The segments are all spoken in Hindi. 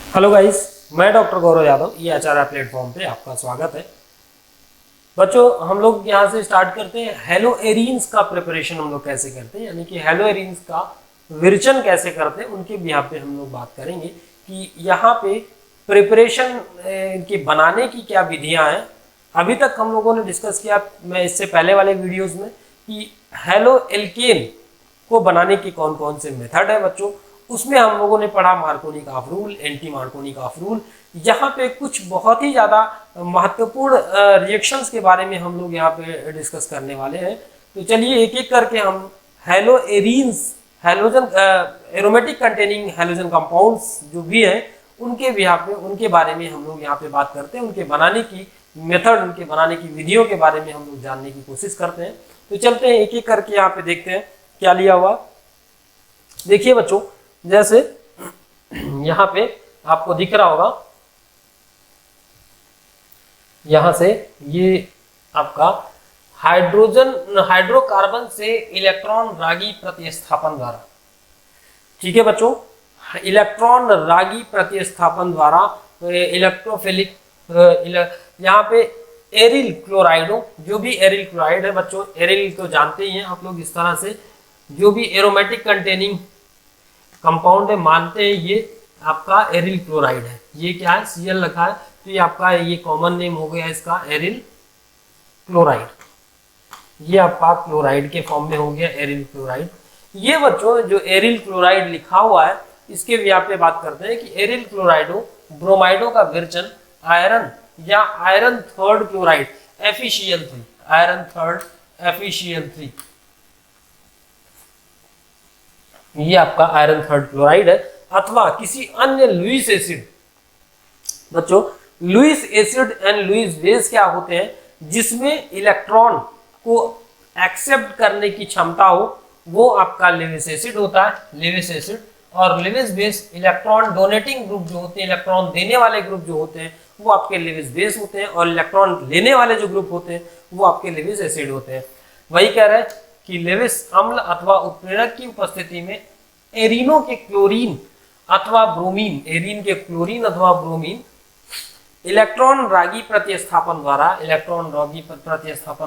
हेलो गाइस, मैं डॉक्टर गौरव यादव, ये आचार्य प्लेटफॉर्म पे आपका स्वागत है। बच्चों, हम लोग यहाँ से स्टार्ट करते हैं। हेलो एरीन्स का प्रिपरेशन हम लोग कैसे करते हैं, यानी कि हेलो एरीन्स का विरचन कैसे करते हैं, उनके बिहार पे हम लोग बात करेंगे कि यहाँ पे प्रिपरेशन के बनाने की क्या विधियाँ हैं। अभी तक हम लोगों ने डिस्कस किया, मैं इससे पहले वाले वीडियोज़ में, कि हेलो एल्केन को बनाने के कौन कौन से मेथड है बच्चों। उसमें हम लोगों ने पढ़ा मार्कोनी का ऑफ रूल, एंटी मार्कोनी का ऑफ रूल। यहाँ पे कुछ बहुत ही ज़्यादा महत्वपूर्ण रिएक्शंस के बारे में हम लोग यहाँ पे डिस्कस करने वाले हैं। तो चलिए एक एक करके हम hello arenes, halogen aromatic containing halogen compounds जो भी हैं उनके भी यहाँ पे, उनके बारे में हम लोग यहाँ पे बात करते हैं। उनके बनाने की मेथड, उनके बनाने की विधियों के बारे में हम लोग जानने की कोशिश करते हैं। तो चलते हैं एक एक करके यहाँ पे देखते हैं क्या लिया हुआ। देखिए बच्चों, जैसे यहाँ पे आपको दिख रहा होगा, यहां से ये आपका हाइड्रोकार्बन से इलेक्ट्रॉन रागी प्रतिस्थापन द्वारा, ठीक है बच्चों, इलेक्ट्रॉन रागी प्रतिस्थापन द्वारा इलेक्ट्रोफिलिक यहाँ पे एरिल क्लोराइडो, जो भी एरिल क्लोराइड है बच्चों, एरिल तो जानते ही हैं आप लोग, इस तरह से जो भी एरोमेटिक कंटेनिंग कंपाउंड है मानते हैं ये आपका एरिल क्लोराइड है। ये क्या है, Cl रखा है, तो ये आपका ये कॉमन नेम हो गया इसका एरिल क्लोराइड। ये आपका क्लोराइड के फॉर्म में हो गया एरिल क्लोराइड। ये बच्चों जो एरिल क्लोराइड लिखा हुआ है, इसके भी आप पे बात करते हैं कि एरिल क्लोराइडो ब्रोमाइडो का विरचन आयरन या iron third chloride FeCl3, iron third FeCl3, ये आपका आयरन थर्ड क्लोराइड है, अथवा किसी अन्य लुईस एसिड। बच्चों, Lewis acid and Lewis base क्या होते हैं, जिसमें इलेक्ट्रॉन को एक्सेप्ट करने की क्षमता हो, वो आपका लेविस एसिड होता है, लेविस एसिड। और Lewis base electron donating group जो होते हैं, इलेक्ट्रॉन देने वाले ग्रुप जो होते हैं, वो आपके लेविस बेस होते हैं, और इलेक्ट्रॉन लेने वाले जो ग्रुप होते हैं वो आपके लेविस एसिड होते हैं। वही कह रहे हैं कि लेविस अम्ल अथवा उत्प्रेरक की उपस्थिति में एरिनो के क्लोरीन अथवा ब्रोमीन, एरिन के क्लोरीन अथवा ब्रोमीन इलेक्ट्रॉन रागी प्रतिस्थापन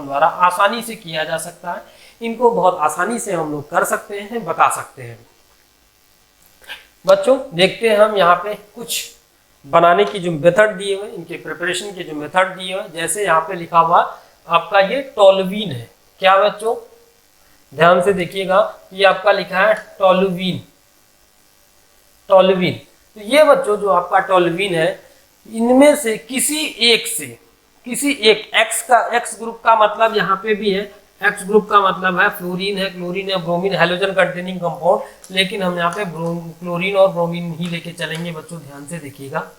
द्वारा आसानी से किया जा सकता है। इनको बहुत आसानी से हम लोग कर सकते हैं, बता सकते हैं। बच्चों देखते हैं हम यहाँ पे कुछ बनाने की जो मेथड दिए हुए, इनके प्रिपरेशन के जो मेथड दिए हुए, जैसे यहाँ पे लिखा हुआ आपका ये टोलुवीन है। क्या बच्चों, ध्यान से देखिएगा, ये आपका लिखा है टोलुवीन, टोलुवीन। तो ये बच्चों जो आपका टोलुवीन है, इनमें से किसी एक एक्स ग्रुप का मतलब यहाँ पे भी है, एक्स ग्रुप का मतलब है फ्लोरीन है, क्लोरीन है, ब्रोमीन, हेलोजन कंटेनिंग कंपाउंड, लेकिन हम यहाँ पे क्लोरीन और ब्रोमीन ही लेके चलेंगे बच्चों, ध्यान से देखिएगा।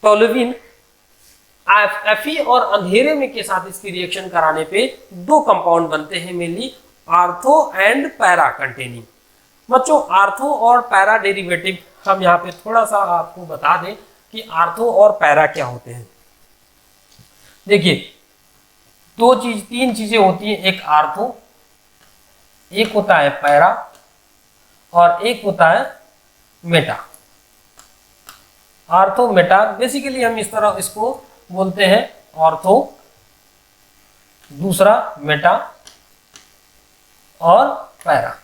टोलुवीन Fe और अंधेरे में के साथ इसकी रिएक्शन कराने पे दो कंपाउंड बनते हैं, mainly ortho and para containing. बच्चों, आर्थो और पैरा डेरिवेटिव हम यहाँ पे थोड़ा सा आपको बता दें कि आर्थो और पैरा क्या होते हैं। देखिए, तीन चीजें होती हैं, एक आर्थो, एक होता है पैरा, और एक होता है मेटा। आर्थो मेटा, बेसिकली हम इस तरह इसको बोलते हैं ऑर्थो, दूसरा मेटा और पैरा।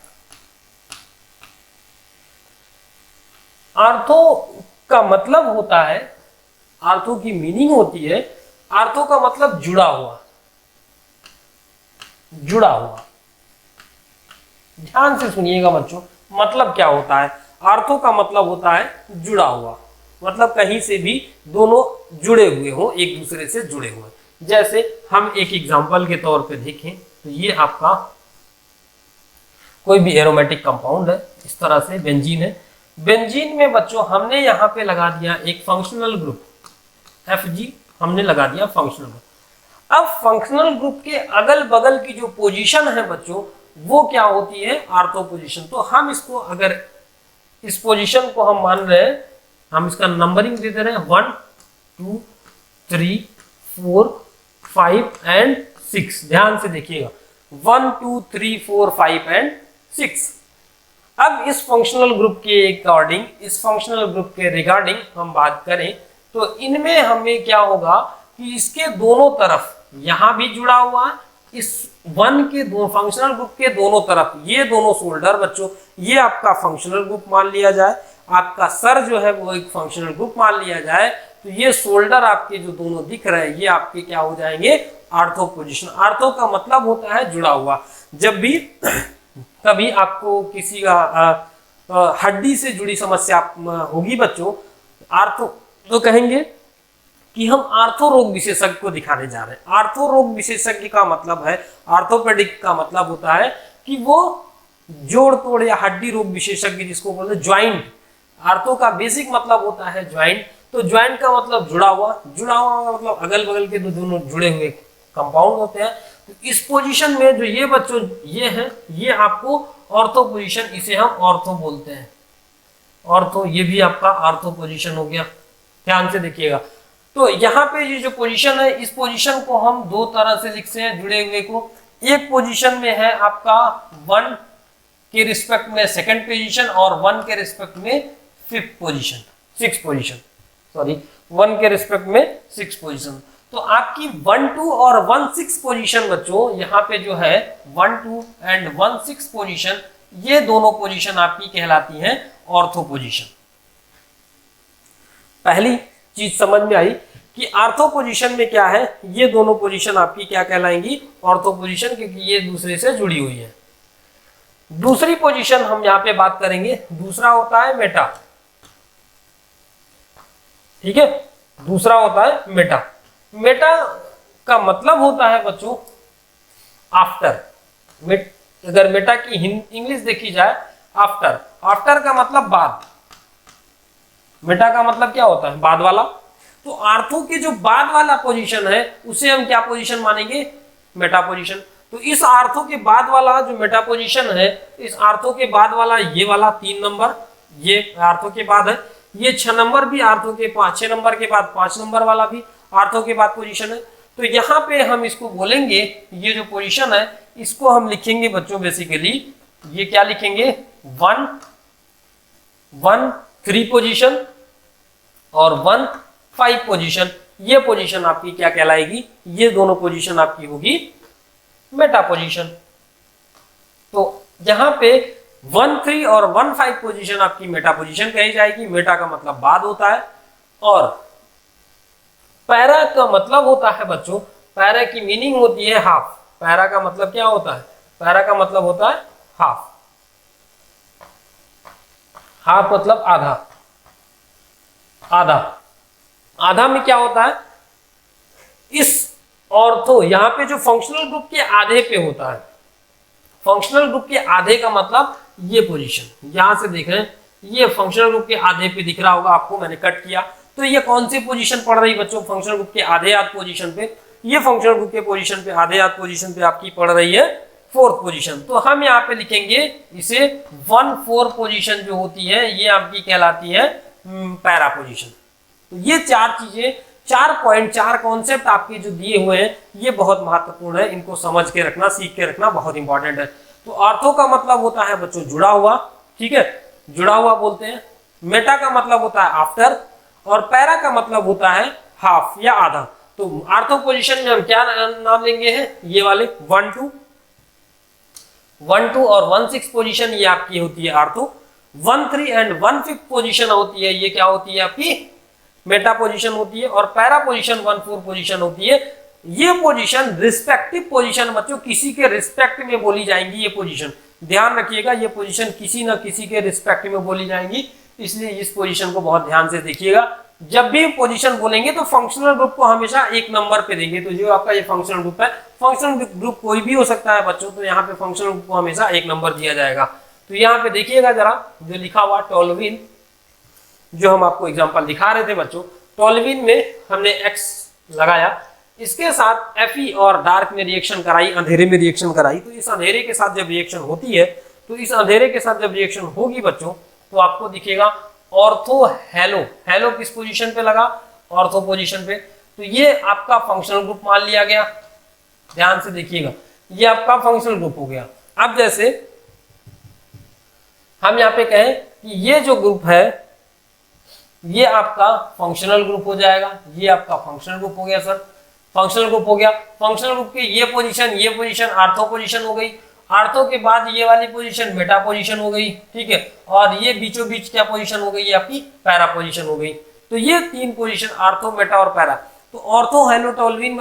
आर्थो का मतलब होता है, आर्थो की मीनिंग होती है, आर्थो का मतलब जुड़ा हुआ, जुड़ा हुआ। ध्यान से सुनिएगा बच्चों, मतलब क्या होता है, आर्थो का मतलब होता है जुड़ा हुआ, मतलब कहीं से भी दोनों जुड़े हुए हो, एक दूसरे से जुड़े हुए। जैसे हम एक एग्जांपल के तौर पे देखें तो ये आपका कोई भी एरोमेटिक कंपाउंड है, इस तरह से बेंजीन है। बेंजीन में बच्चों हमने यहाँ पे लगा दिया एक फंक्शनल ग्रुप Fg, हमने लगा दिया फंक्शनल ग्रुप। अब फंक्शनल ग्रुप के अगल बगल की जो पोजीशन है बच्चों, वो क्या होती है, आर्थो पोजीशन। तो हम इसको, अगर इस पोजीशन को हम मान रहे हैं, हम इसका नंबरिंग दे दे रहे हैं 1 2 3 4 5 एंड 6। ध्यान से देखिएगा, 1 2 3 4 5 एंड 6। अब इस फंक्शनल ग्रुप के अकॉर्डिंग, इस फंक्शनल ग्रुप के रिगार्डिंग हम बात करें तो इनमें हमें क्या होगा कि इसके दोनों तरफ, यहां भी जुड़ा हुआ है इस वन के दो फंक्शनल ग्रुप के दोनों तरफ, ये दोनों शोल्डर बच्चों, ये आपका फंक्शनल ग्रुप मान लिया जाए, आपका सर जो है वो एक फंक्शनल ग्रुप मान लिया जाए, तो ये शोल्डर आपके जो दोनों दिख रहे हैं ये आपके क्या हो जाएंगे, आर्थो पोजीशन। आर्थो का मतलब होता है जुड़ा हुआ। जब भी कभी आपको किसी का हड्डी से जुड़ी समस्या होगी बच्चों, आर्थो तो कहेंगे कि हम आर्थो रोग विशेषज्ञ को दिखाने जा रहे हैं। आर्थो रोग विशेषज्ञ का मतलब है, आर्थोपेडिक का मतलब होता है कि वो जोड़ तोड़ या हड्डी रोग विशेषज्ञ जिसको बोलते हैं ज्वाइंट। आर्थो का बेसिक मतलब होता है ज्वाइंट, तो ज्वाइंट का मतलब जुड़ा हुआ, जुड़ा हुआ मतलब अगल बगल के दोनों जुड़े हुए कंपाउंड होते हैं। तो इस पोजीशन में जो ये बच्चों ये है, ये आपको ऑर्थो पोजीशन, इसे हम ऑर्थो बोलते हैं। ऑर्थो, ये भी आपका आर्थो पोजीशन हो गया। ध्यान से देखिएगा, तो यहाँ पे ये जो पोजीशन है, इस पोजीशन को हम दो तरह से लिखते हैं जुड़े हुए को। एक पोजीशन में है आपका 1 के रिस्पेक्ट में सेकंड पोजीशन और 1 के रिस्पेक्ट में फिफ्थ पोजीशन, 6 पोजीशन, सॉरी 1 के रिस्पेक्ट में 6 पोजीशन। तो आपकी 1 2 और 1 6 पोजीशन बच्चों, यहाँ पे जो है 1 2 एंड 1 6 पोजीशन, ये दोनों पोजीशन आपकी कहलाती हैं ऑर्थो पोजीशन। पहली चीज समझ में आई कि आर्थो पोजीशन में क्या है, ये दोनों पोजीशन आपकी क्या कहलाएंगी, ऑर्थो पोजीशन, क्योंकि ये दूसरे से जुड़ी हुई है। दूसरी पोजीशन हम यहाँ पे बात करेंगे, दूसरा होता है मेटा। ठीक है, दूसरा होता है मेटा। मेटा का मतलब होता है बच्चों आफ्टर। अगर मेटा की इंग्लिश देखी जाए आफ्टर, आफ्टर का मतलब बाद, मेटा का मतलब क्या होता है, बाद वाला। तो आर्थो के जो बाद वाला पोजीशन है उसे हम क्या पोजीशन मानेंगे, मेटा पोजीशन। तो इस आर्थो के बाद वाला जो मेटा पोजीशन है, इस आर्थो के बाद वाला ये वाला 3 नंबर, ये आर्थो के बाद है, ये 6 नंबर भी आर्थो के 6 नंबर के बाद 5 नंबर वाला भी आर्थो के बाद पोजीशन है। तो यहाँ पे हम इसको बोलेंगे, ये जो पोजीशन है इसको हम लिखेंगे बच्चों बेसिकली, ये क्या लिखेंगे 1 1 3 पोजीशन और 1 5 पोजीशन। ये पोजीशन आपकी क्या कहलाएगी, ये दोनों पोजीशन आपकी होगी मेटा पोजीशन। तो यहाँ पे 1 3 और 1 5 पोजीशन आपकी मेटा पोजीशन कही जाएगी। मेटा का मतलब बाद होता है। और पैरा का मतलब होता है बच्चों, पैरा की मीनिंग होती है हाफ। पैरा का मतलब क्या होता है, पैरा का मतलब होता है हाफ। हाफ मतलब आधा, आधा। आधा में क्या होता है, इस ऑर्थो यहाँ पे जो फंक्शनल ग्रुप के आधे पे होता है, फंक्शनल ग्रुप के आधे का मतलब ये पोजीशन, यहां से देख रहे हैं ये फंक्शनल ग्रुप के आधे पे दिख रहा होगा आपको, मैंने कट किया। तो ये कौन सी पोजीशन पड़ रही बच्चों, फंक्शनल ग्रुप के आधे आध पोजीशन पे। ये फंक्शनल ग्रुप के पोजीशन पे आधे आध पोजीशन पे आपकी पड़ रही है 4th पोजीशन। तो हम यहाँ पे लिखेंगे इसे 1 4 पोजीशन जो होती है ये आपकी कहलाती है पैरा पोजीशन। तो ये 4 चीजें, 4 पॉइंट, 4 कॉन्सेप्ट आपके जो दिए हुए हैं ये बहुत महत्वपूर्ण है, इनको समझ के रखना, सीख के रखना बहुत इंपॉर्टेंट है। तो आर्थो का मतलब होता है बच्चों जुड़ा हुआ, ठीक है, जुड़ा हुआ बोलते हैं। मेटा का मतलब होता है आफ्टर, और पैरा का मतलब होता है हाफ या आधा। तो आर्थो पोजीशन में हम क्या नाम लेंगे हैं, ये वाले 1 2 और 1 6 पोजीशन ये आपकी होती है आर्थो। 1 3 एंड 1 5 पोजीशन होती है, ये क्या होती है आपकी मेटा पोजीशन होती है। और पैरा पोजीशन 1 4 पोजीशन होती है। ये पोजीशन रिस्पेक्टिव पोजीशन बच्चों, किसी के रिस्पेक्ट में बोली जाएंगी ये पोजीशन, ध्यान रखिएगा। ये पोजीशन किसी न किसी के रिस्पेक्ट में बोली जाएंगी, इसलिए इस पोजीशन को बहुत ध्यान से देखिएगा। जब भी पोजीशन बोलेंगे तो फंक्शनल ग्रुप को हमेशा 1 नंबर पे देंगे। तो जो आपका ये फंक्शनल ग्रुप है, फंक्शनल ग्रुप कोई भी हो सकता है बच्चों, तो यहाँ पे फंक्शनल ग्रुप को हमेशा 1 नंबर दिया जाएगा। तो यहाँ पे देखिएगा जरा, जो लिखा हुआ टोल्यूइन, जो हम आपको एग्जाम्पल दिखा रहे थे बच्चों, टोल्यूइन में हमने X लगाया, इसके साथ Fe और डार्क में रिएक्शन कराई, अंधेरे में रिएक्शन कराई। तो इस अंधेरे के साथ जब रिएक्शन होती है, तो इस अंधेरे के साथ जब रिएक्शन होगी बच्चों, तो आपको दिखेगा ऑर्थो हेलो। हेलो किस पोजीशन पे लगा, ऑर्थो पोजीशन पे। तो ये आपका फंक्शनल ग्रुप मान लिया गया, ध्यान से देखिएगा, ये आपका फंक्शनल ग्रुप हो गया। अब जैसे हम यहाँ पे कहें कि ये जो ग्रुप है ये आपका फंक्शनल ग्रुप हो जाएगा, ये आपका फंक्शनल ग्रुप हो गया सर, फंक्शनल ग्रुप हो गया। फंक्शनल ग्रुप की ये पोजीशन आर्थो पोजीशन हो गई, आर्थो के बाद ये वाली पोजीशन मेटा पोजीशन हो गई, ठीक है, और ये बीचों बीच क्या पोजीशन हो गई, ये आपकी पैरा पोजीशन हो गई। तो ये तीन पोजीशन आर्थो, मेटा और पैरा। तो ऑर्थो हेलोटोल्विन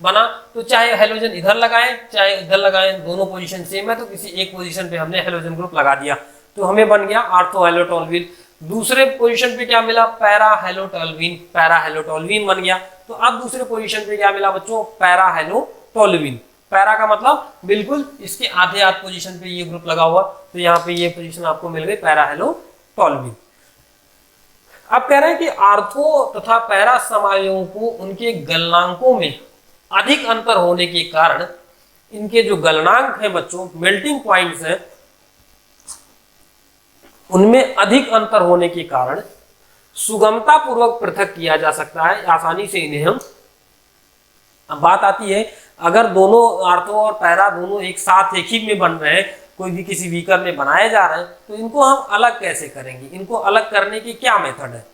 बना, तो चाहे हेलोजन इधर लगाएं चाहे इधर लगाएं, दोनों पोजीशन सेम है, तो किसी एक पोजीशन पे हमने हेलोजन ग्रुप लगा दिया, तो हमें बन गया आर्थो हेलोटोल्विन। दूसरे पोजीशन पे क्या मिला, पैरा हेलोटोल्विन बन गया। तो अब दूसरे पोजीशन पे क्या मिला बच्चों, पैरा हेलोटोल्विन। पैरा का मतलब बिल्कुल इसके आधे आध पोजीशन पे ये ग्रुप लगा हुआ, तो यहाँ पे ये पोजीशन आपको मिल गई पैरा हेलोटोल्विन। अब कह रहे हैं कि आर्थो तथा पैरा समायों को उनके गलनांकों में अधिक अंतर होने के कारण, इनके जो गलनांक है बच्चों, मेल्टिंग पॉइंट्स हैं, उनमें अधिक अंतर होने के कारण सुगमता पूर्वक पृथक किया जा सकता है, आसानी से इन्हें हम। अब बात आती है, अगर दोनों आर्थो और पैरा दोनों एक साथ एक ही में बन रहे हैं, कोई भी किसी बीकर में बनाए जा रहे हैं, तो इनको हम अलग कैसे करेंगे, इनको अलग करने की क्या मेथड है।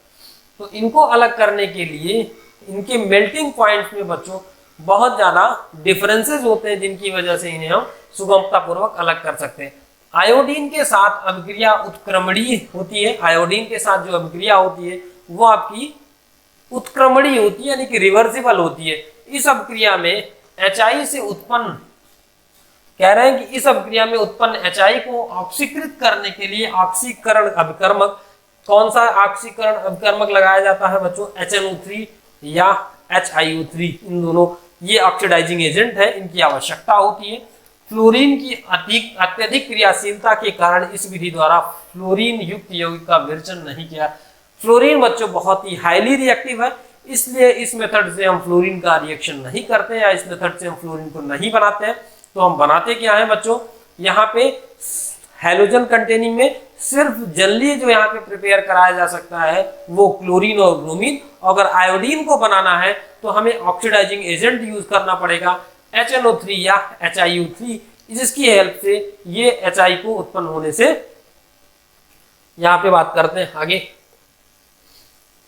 तो इनको अलग करने के लिए इनके मेल्टिंग पॉइंट्स में बच्चों बहुत ज्यादा डिफरेंसेस होते हैं, जिनकी वजह से इन्हें हम सुगमता पूर्वक अलग कर सकते हैं। आयोडीन के साथ अभिक्रिया उत्क्रमणीय होती है, आयोडीन के साथ जो अभिक्रिया होती है वो आपकी उत्क्रमणीय होती है, यानी कि रिवर्सिबल होती है। इस अभिक्रिया में HI से उत्पन्न, कह रहे हैं कि इस अभिक्रिया में उत्पन्न HI को ऑक्सीकृत करने के लिए ऑक्सीकरण अभिकर्मक, कौन सा ऑक्सीकरण अभिकर्मक लगाया जाता है बच्चों, HNO3 या HiO3, इन दोनों ये ऑक्सीडाइजिंग एजेंट है, इनकी आवश्यकता होती है। फ्लोरीन की अत्यधिक क्रियाशीलता के कारण इस विधि द्वारा फ्लोरीन युक्त यौगिक का विरचन नहीं किया। फ्लोरीन बच्चों बहुत ही हाईली रिएक्टिव है, इसलिए इस मेथड से हम फ्लोरीन का रिएक्शन नहीं करते, या इस मेथड से हम फ्लोरीन को नहीं बनाते हैं। तो हम बनाते क्या है बच्चों, यहाँ पे हैलोजन कंटेनिंग में सिर्फ जल्दी जो यहाँ पे प्रिपेयर कराया जा सकता है वो क्लोरीन और ब्रोमीन। अगर आयोडीन को बनाना है तो हमें ऑक्सीडाइजिंग एजेंट यूज करना पड़ेगा, HNO3 या HiO3, जिसकी हेल्प से ये HI को उत्पन्न होने से। यहाँ पे बात करते हैं आगे,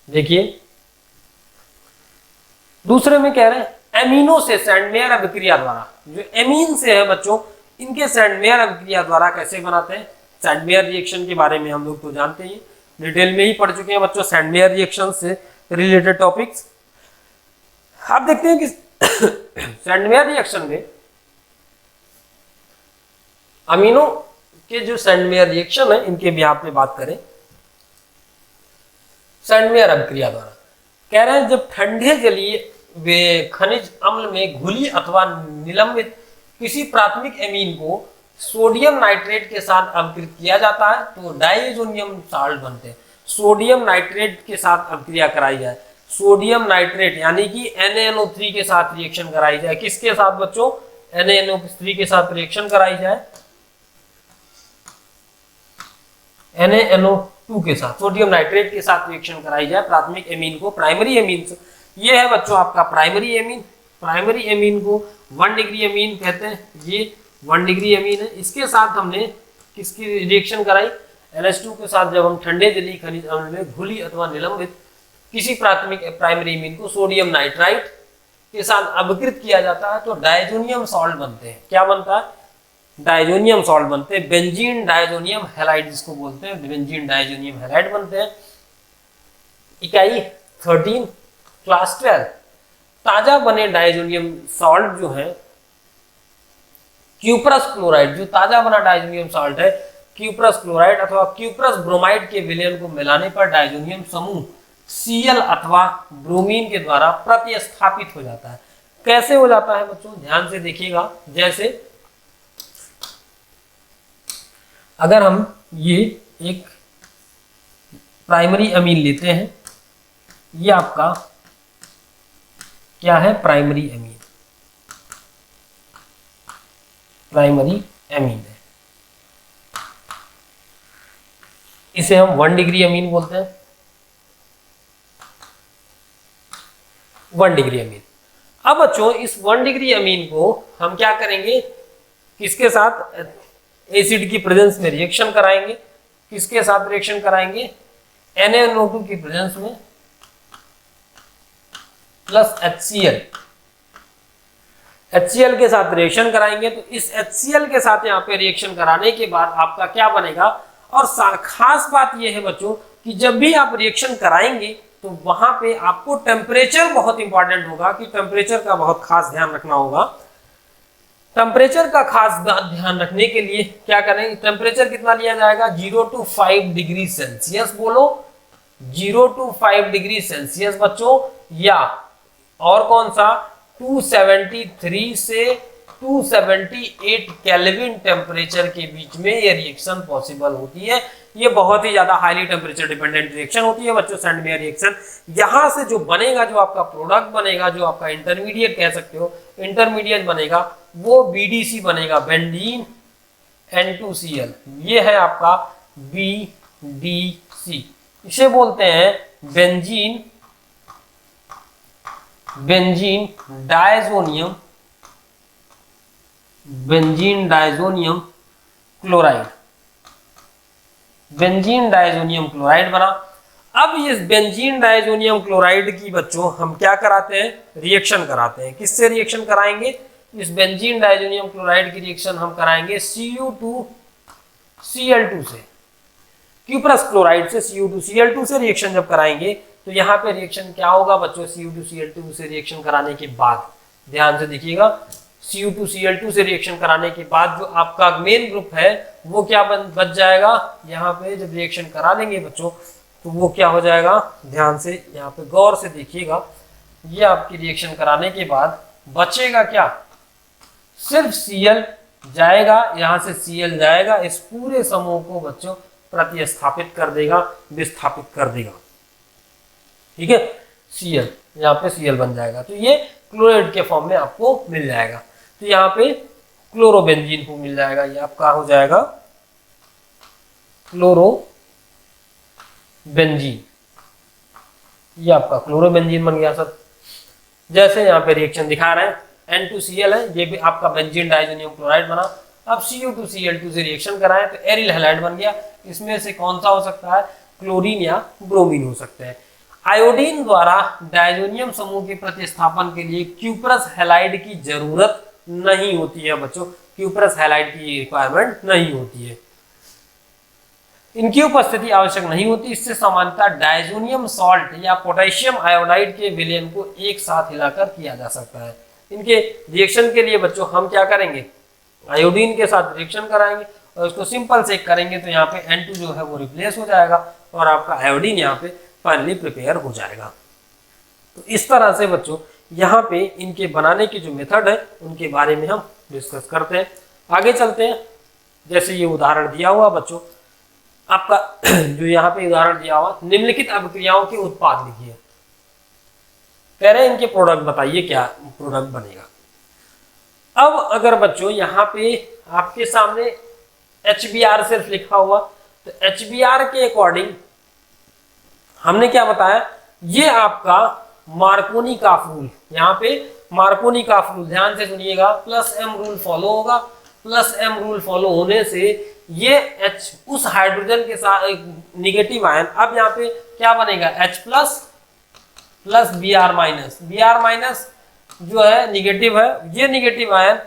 देखिए दूसरे में कह रहे हैं एमिनो से सैंडमेयर अभिक्रिया द्वारा, जो एमीन से है बच्चों, इनके सैंडमेयर अभिक्रिया द्वारा कैसे बनाते हैं। सैंडमेयर रिएक्शन के बारे में हम लोग तो जानते ही, डिटेल में ही पढ़ चुके हैं बच्चों सैंडमेयर रिएक्शन से रिलेटेड टॉपिक्स। आप देखते हैं कि सैंडमेयर रिएक्शन में अमीनो के जो सैंडमेयर रिएक्शन है, इनके भी आप पे बात करें, सैंडमेयर अभिक्रिया द्वारा कह रहे हैं जब ठंडे जलीय वे खनिज अम्ल में घुली अथवा निलंबित किसी प्राथमिक एमीन को सोडियम नाइट्रेट के साथ अभिकृत किया जाता है तो डाइएजोनियम साल्ट बनते हैं। सोडियम नाइट्रेट के साथ अभिक्रिया कराई जाए, सोडियम नाइट्रेट यानी कि NaNO3 के साथ रिएक्शन कराई जाए, किसके साथ बच्चों, NaNO3 के साथ रिएक्शन कराई जाए, NaNO2 के साथ, सोडियम नाइट्रेट के साथ रिएक्शन कराई जाए प्राथमिक एमीन को प्राइमरी एमीन से। ये है बच्चों आपका प्राइमरी एमीन। प्राइमरी एमीन को 1 डिग्री एमीन कहते हैं, ये 1 डिग्री एमीन है। इसके साथ हमने किसकी रिएक्शन कराई, NH2 के साथ। जब हम ठंडे जलीय खनिज अम्ल में घुली अथवा निलंबित किसी प्राथमिक प्राइमरी एमीन को सोडियम नाइट्राइट के साथ अभिकृत किया जाता है तो डायजोनियम सॉल्ट बनते हैं। क्या बनता है, डायजोनियम सॉल्ट बनते हैं, बेंजीन डायजोनियम हैलाइड जिसको बोलते हैं, बेंजीन डायजोनियम हैलाइड बनते हैं। इकाई 13 क्लास 12 ताजा बने डायजोनियम सॉल्ट जो है क्यूप्रस क्लोराइड, जो ताजा बना डायजोनियम सॉल्ट है क्यूप्रस क्लोराइड अथवा क्यूप्रस ब्रोमाइड के विलयन को मिलाने पर डायजोनियम समूह Cl अथवा ब्रोमीन के द्वारा प्रतिस्थापित हो जाता है। कैसे हो जाता है बच्चों, ध्यान से देखिएगा। जैसे अगर हम ये एक प्राइमरी अमीन लेते हैं, ये आपका क्या है, प्राइमरी अमीन, प्राइमरी अमीन है, इसे हम 1 डिग्री अमीन बोलते हैं, 1 डिग्री अमीन। अब बच्चों इस 1 डिग्री अमीन को हम क्या करेंगे, किसके साथ, एसिड की प्रेजेंस में रिएक्शन कराएंगे। किसके साथ रिएक्शन कराएंगे, NaNO2 की प्रेजेंस में प्लस HCl, HCl के साथ रिएक्शन कराएंगे। तो इस HCl के साथ यहाँ पे रिएक्शन कराने के बाद आपका क्या बनेगा, और खास बात यह है बच्चों कि जब भी आप रिएक्शन कराएंगे तो वहां पे आपको टेम्परेचर बहुत इंपॉर्टेंट होगा, कि टेम्परेचर का बहुत खास ध्यान रखना होगा। टेम्परेचर का खास ध्यान रखने के लिए क्या करें, टेम्परेचर कितना लिया जाएगा, 0 to 5 डिग्री सेल्सियस, बोलो 0 to 5 डिग्री सेल्सियस बच्चों, या और कौन सा 273 से 278 केल्विन टेम्परेचर के बीच में ये रिएक्शन पॉसिबल होती है। ये बहुत ही ज्यादा हाईली टेम्परेचर डिपेंडेंट रिएक्शन होती है बच्चों, सेंडमेयर रिएक्शन। यहां से जो बनेगा, जो आपका प्रोडक्ट बनेगा, जो आपका इंटरमीडिएट कह सकते हो, इंटरमीडिएट बनेगा, वो BDC बनेगा, बेंजीन N2Cl। ये है आपका BDC, इसे बोलते हैं benzene diazonium chloride, benzene diazonium chloride बना। अब इस बेंजीन डायजोनियम क्लोराइड की बच्चों हम क्या कराते हैं, रिएक्शन कराते हैं। किससे रिएक्शन कराएंगे, इस बेंजीन डायजोनियम क्लोराइड की रिएक्शन हम कराएंगे Cu2Cl2 से, क्यूप्रस क्लोराइड से Cu2Cl2 से रिएक्शन जब कराएंगे तो यहाँ पे रिएक्शन क्या होगा बच्चों, Cu2Cl2 से रिएक्शन कराने के बाद, ध्यान से देखिएगा, Cu2Cl2 से रिएक्शन कराने के बाद जो आपका मेन ग्रुप है वो क्या बच जाएगा, यहाँ पे जब रिएक्शन करा लेंगे बच्चों तो वो क्या हो जाएगा, ध्यान से यहाँ पे गौर से देखिएगा, ये आपकी रिएक्शन कराने के बाद बचेगा क्या, सिर्फ Cl जाएगा, यहाँ से Cl जाएगा, इस पूरे समूह को बच्चों प्रतिस्थापित कर देगा, विस्थापित कर देगा, ठीक है। Cl यहाँ पे Cl बन जाएगा, तो ये क्लोराइड के फॉर्म में आपको मिल जाएगा। तो यहाँ पे क्लोरोबेंजीन को मिल जाएगा, ये आपका हो जाएगा क्लोरोबेंजीन, ये आपका क्लोरोबेंजीन बन गया सर। जैसे यहाँ पे रिएक्शन दिखा रहे हैं, N2Cl है, ये भी आपका बेंजीन डाइजोनियम क्लोराइड बना। अब Cu2Cl2 से रिएक्शन कराएं तो एरिल हैलाइड बन गया। इसमें से कौन सा हो सकता है, क्लोरीन या ब्रोमीन हो सकते हैं। आयोडीन द्वारा डायजोनियम समूह के प्रतिस्थापन के लिए क्यूप्रस हैलाइड की जरूरत नहीं होती है बच्चों, क्यूप्रस हैलाइड की रिक्वायरमेंट नहीं होती है, इनकी उपस्थिति आवश्यक नहीं होती। इससे सामान्यतः डायजोनियम सॉल्ट या पोटेशियम आयोडाइड के विलयन को एक साथ हिलाकर किया जा सकता है। इनके रिएक्शन के लिए बच्चों हम क्या करेंगे, आयोडीन के साथ रिएक्शन कराएंगे और उसको सिंपल से करेंगे तो यहाँ पे N2 जो है वो रिप्लेस हो जाएगा और आपका आयोडीन यहाँ पे फाइनली प्रिपेयर हो जाएगा। तो इस तरह से बच्चों यहाँ पे इनके बनाने की जो मेथड है उनके बारे में हम डिस्कस करते हैं। आगे चलते हैं। जैसे ये उदाहरण दिया हुआ बच्चों आपका जो यहाँ पे उदाहरण दिया हुआ, निम्नलिखित अभिक्रियाओं के उत्पाद लिखिए। कह रहे हैं इनके प्रोडक्ट बताइए, क्या प्रोडक्ट बनेगा। अब अगर बच्चों यहाँ पे आपके सामने HBr सिर्फ लिखा हुआ, तो HBr के अकॉर्डिंग हमने क्या बताया, ये आपका मार्कोनी काफ रूल, यहाँ पे मार्कोनी काफ रूल ध्यान से सुनिएगा, +m रूल फॉलो होगा। +m रूल फॉलो होने से ये H उस हाइड्रोजन के साथ निगेटिव आयन, अब यहाँ पे क्या बनेगा H प्लस Br माइनस जो है निगेटिव है, ये निगेटिव आयन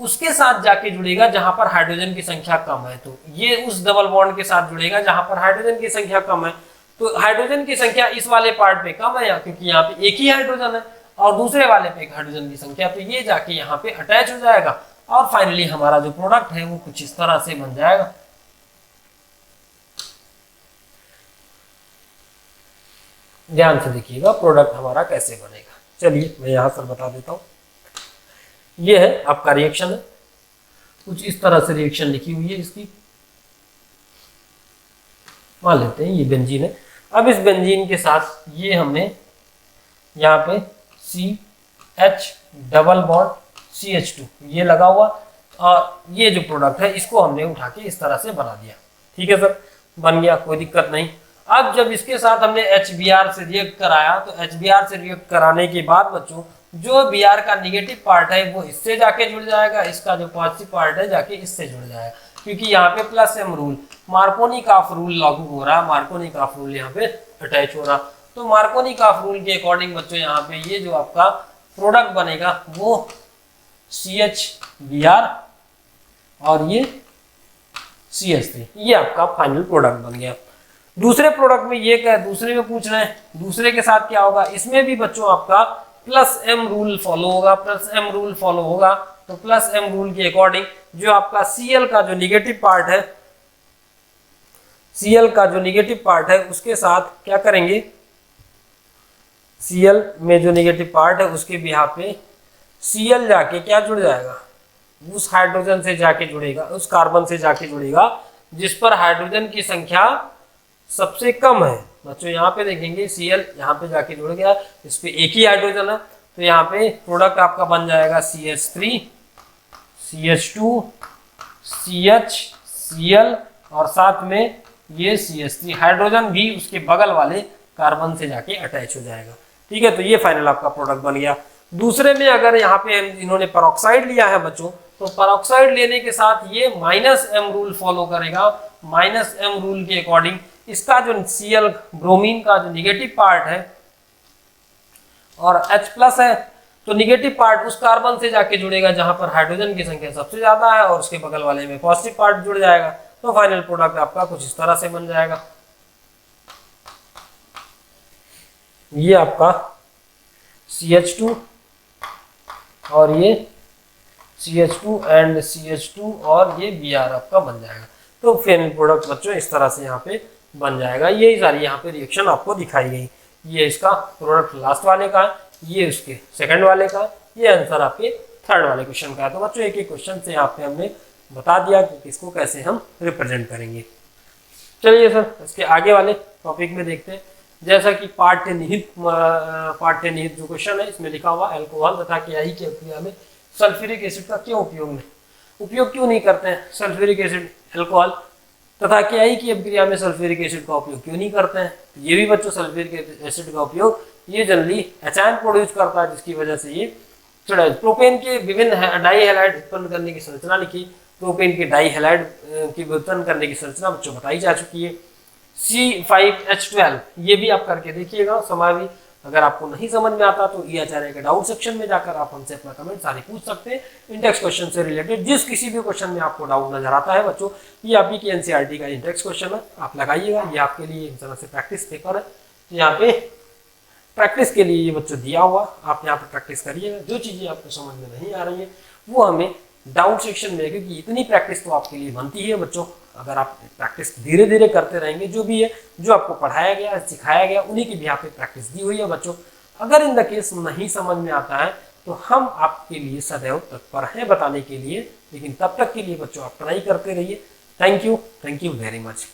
उसके साथ जाके जुड़ेगा जहां पर हाइड्रोजन की संख्या कम है, तो ये उस डबल बॉन्ड के साथ जुड़ेगा जहां पर हाइड्रोजन की संख्या कम है। तो हाइड्रोजन की संख्या इस वाले पार्ट पे कम है क्योंकि यहाँ पे एक ही हाइड्रोजन है और दूसरे वाले पे एक हाइड्रोजन की संख्या, तो ये जाके यहाँ पे अटैच हो जाएगा और फाइनली हमारा जो प्रोडक्ट है वो कुछ इस तरह से बन जाएगा। ध्यान से देखिएगा प्रोडक्ट हमारा कैसे बनेगा। चलिए मैं यहाँ सर बता देता हूँ। ये है आपका रिएक्शन है, कुछ इस तरह से रिएक्शन लिखी हुई है इसकी, मान लेते हैं ये बेंजीन है। अब इस बेंजीन के साथ ये हमने यहाँ पे CH डबल बॉन्ड CH2 ये लगा हुआ और ये जो प्रोडक्ट है इसको हमने उठा के इस तरह से बना दिया। ठीक है सर, बन गया, कोई दिक्कत नहीं। अब जब इसके साथ हमने HBr से रिएक्ट कराया तो HBr से रिएक्ट कराने के बाद बच्चों जो Br का निगेटिव पार्ट है वो इससे जाके जुड़ जाएगा, इसका जो पॉजिटिव पार्ट है जाके इससे जुड़ जाएगा। क्योंकि यहाँ पे प्लस एम रूल, मार्कोनी-काफ रूल लागू हो रहा है, मार्कोनी-काफ रूल यहाँ पे अटैच हो रहा। तो मार्कोनी-काफ रूल के अकॉर्डिंग बच्चों यहाँ पे ये जो आपका प्रोडक्ट बनेगा वो CH-Br और ये CH3, ये आपका फाइनल प्रोडक्ट बन गया। दूसरे प्रोडक्ट में ये क्या है, दूसरे में पूछ रहे हैं, दूसरे के साथ क्या होगा, इसमें भी बच्चों आपका प्लस एम रूल फॉलो होगा, प्लस एम रूल फॉलो होगा। तो प्लस एम रूल के अकॉर्डिंग जो आपका Cl का जो निगेटिव पार्ट है, Cl का जो निगेटिव पार्ट है उसके साथ क्या करेंगे, Cl में जो निगेटिव पार्ट है उसके बिहार पे Cl जाके क्या जुड़ जाएगा, उस हाइड्रोजन से जाके जुड़ेगा, उस कार्बन से जाके जुड़ेगा जिस पर हाइड्रोजन की संख्या सबसे कम है। बच्चों यहाँ पे देखेंगे Cl यहाँ पे जाके जुड़ गया, इस पे एक ही हाइड्रोजन है, तो यहाँ पे प्रोडक्ट आपका बन जाएगा CH3, CH2, CH, Cl और साथ में ये CH3, हाइड्रोजन भी उसके बगल वाले कार्बन से जाके अटैच हो जाएगा। ठीक है, तो ये फाइनल आपका प्रोडक्ट बन गया। दूसरे में अगर यहाँ पे इन्होंने पेरोक्साइड लिया है बच्चों, तो पेरोक्साइड लेने के साथ ये माइनस एम रूल फॉलो करेगा। माइनस एम रूल के अकॉर्डिंग इसका जो Cl ब्रोमीन का जो निगेटिव पार्ट है और H प्लस है, तो निगेटिव पार्ट उस कार्बन से जाके जुड़ेगा जहां पर हाइड्रोजन की संख्या सबसे ज्यादा है और उसके बगल वाले में पॉजिटिव पार्ट जुड़ जाएगा। तो फाइनल प्रोडक्ट आपका कुछ इस तरह से बन जाएगा। ये आपका CH2 और ये CH2 एंड CH2 और ये Br आपका बन जाएगा। तो फाइनल प्रोडक्ट बच्चों इस तरह से यहाँ पे बन जाएगा। यही सारी यहाँ पे रिएक्शन आपको दिखाई गई। ये इसका प्रोडक्ट लास्ट वाले का है, ये उसके सेकंड वाले का, ये आंसर आपके थर्ड वाले क्वेश्चन का है। तो बच्चों एक एक क्वेश्चन से यहाँ पे हमने बता दिया कि इसको कैसे हम रिप्रेजेंट करेंगे। चलिए सर इसके आगे वाले टॉपिक में देखते हैं। जैसा कि पाठ्यनिहित जो क्वेश्चन है इसमें लिखा हुआ अल्कोहल तथा KI की अभिक्रिया में सल्फ्यूरिक एसिड का क्यों उपयोग क्यों नहीं करते हैं, सल्फ्यूरिक एसिड अल्कोहल तथा KI की अभिक्रिया में सल्फ्यूरिक एसिड का उपयोग क्यों नहीं करते हैं। ये भी बच्चों सल्फ्यूरिक एसिड का उपयोग ये जनरली एचाइन प्रोड्यूस करता है, जिसकी वजह से ये प्रोपेन के विभिन्न डाई हैलाइड उत्पन्न करने की संरचना लिखी। प्रोपेन के डाई हैलाइड की उत्पन्न करने की संरचना बच्चों बताई जा चुकी है। C5H12 ये भी आप करके देखिएगा समय भी। अगर आपको नहीं समझ में आता तो ये आचार्य के डाउट सेक्शन में जाकर आप हमसे अपना कमेंट सारे पूछ सकते हैं। इंडेक्स क्वेश्चन से रिलेटेड जिस किसी भी क्वेश्चन में आपको डाउट नजर आता है बच्चों, ये आप ही की NCERT का इंडेक्स क्वेश्चन है, आप लगाइएगा। ये आपके लिए इस तरह से प्रैक्टिस पेपर है, यहाँ पे प्रैक्टिस के लिए ये बच्चों दिया हुआ, आप यहाँ पे प्रैक्टिस करिएगा। जो चीजें आपको समझ में नहीं आ रही है वो हमें डाउट सेक्शन में, क्योंकि इतनी प्रैक्टिस तो आपके लिए बनती है बच्चों। अगर आप प्रैक्टिस धीरे धीरे करते रहेंगे, जो भी है जो आपको पढ़ाया गया सिखाया गया उन्हीं की भी यहाँ पे प्रैक्टिस दी हुई है बच्चों। अगर इन द केस नहीं समझ में आता है तो हम आपके लिए सदैव तत्पर हैं बताने के लिए, लेकिन तब तक के लिए बच्चों आप ट्राई करते रहिए। Thank you very much.